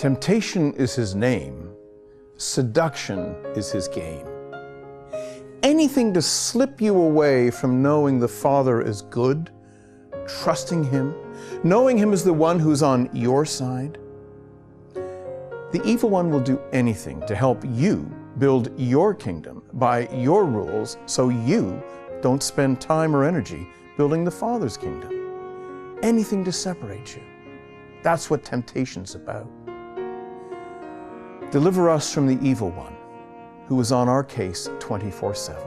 Temptation is his name. Seduction is his game. Anything to slip you away from knowing the Father is good, trusting him, knowing him as the one who's on your side. The evil one will do anything to help you build your kingdom by your rules so you don't spend time or energy building the Father's kingdom. Anything to separate you. That's what temptation's about. Deliver us from the evil one, who is on our case 24/7,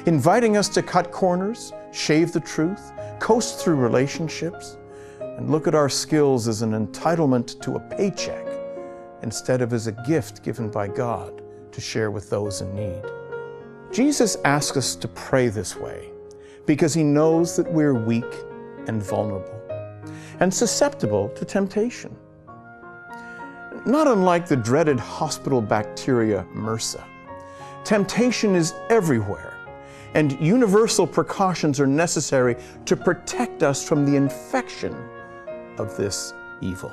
inviting us to cut corners, shave the truth, coast through relationships, and look at our skills as an entitlement to a paycheck instead of as a gift given by God to share with those in need. Jesus asks us to pray this way because he knows that we're weak and vulnerable and susceptible to temptation. Not unlike the dreaded hospital bacteria MRSA, temptation is everywhere, and universal precautions are necessary to protect us from the infection of this evil.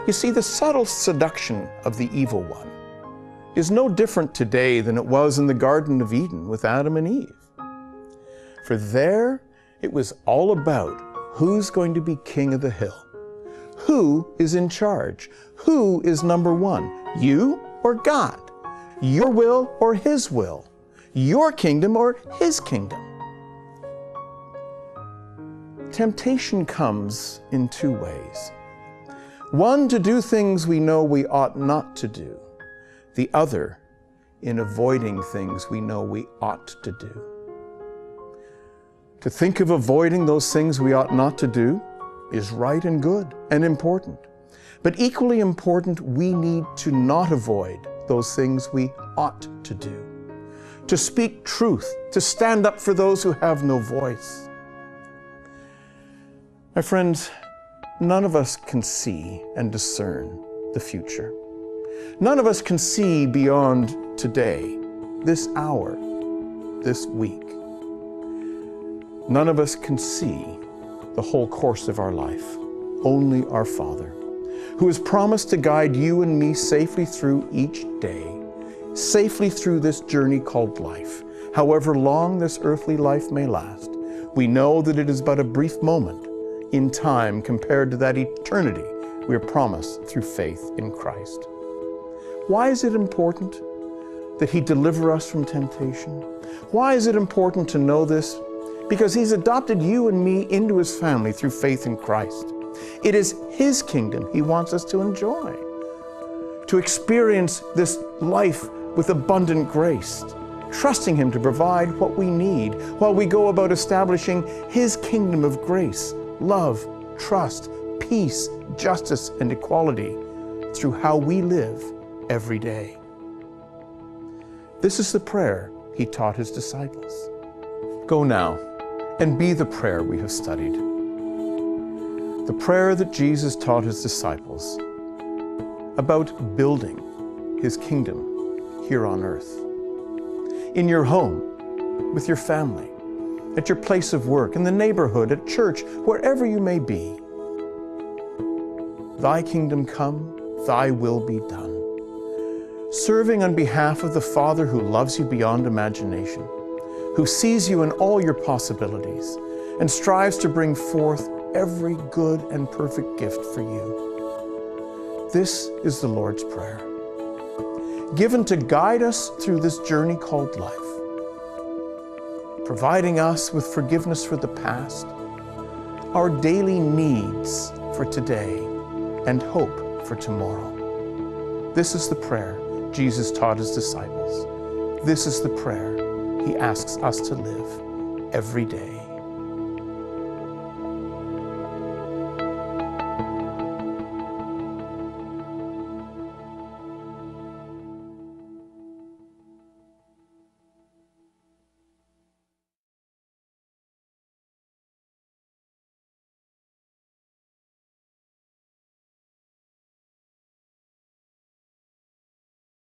You see, the subtle seduction of the evil one is no different today than it was in the Garden of Eden with Adam and Eve. For there, it was all about who's going to be king of the hill. Who is in charge? Who is number one? You or God? Your will or his will? Your kingdom or his kingdom? Temptation comes in two ways. One, to do things we know we ought not to do. The other, in avoiding things we know we ought to do. To think of avoiding those things we ought not to do is right and good and important. But equally important, we need to not avoid those things we ought to do. To speak truth, to stand up for those who have no voice. My friends, none of us can see and discern the future. None of us can see beyond today, this hour, this week. None of us can see the whole course of our life. Only our Father, who has promised to guide you and me safely through each day, safely through this journey called life. However long this earthly life may last, we know that it is but a brief moment in time compared to that eternity we are promised through faith in Christ. Why is it important that he deliver us from temptation? Why is it important to know this? Because he's adopted you and me into his family through faith in Christ. It is his kingdom he wants us to enjoy, to experience this life with abundant grace, trusting him to provide what we need while we go about establishing his kingdom of grace, love, trust, peace, justice, and equality through how we live every day. This is the prayer he taught his disciples. Go now and be the prayer we have studied. The prayer that Jesus taught his disciples about building his kingdom here on earth. In your home, with your family, at your place of work, in the neighborhood, at church, wherever you may be. Thy kingdom come, thy will be done. Serving on behalf of the Father who loves you beyond imagination, who sees you in all your possibilities and strives to bring forth every good and perfect gift for you. This is the Lord's Prayer, given to guide us through this journey called life, providing us with forgiveness for the past, our daily needs for today, and hope for tomorrow. This is the prayer Jesus taught his disciples. This is the prayer he asks us to live every day.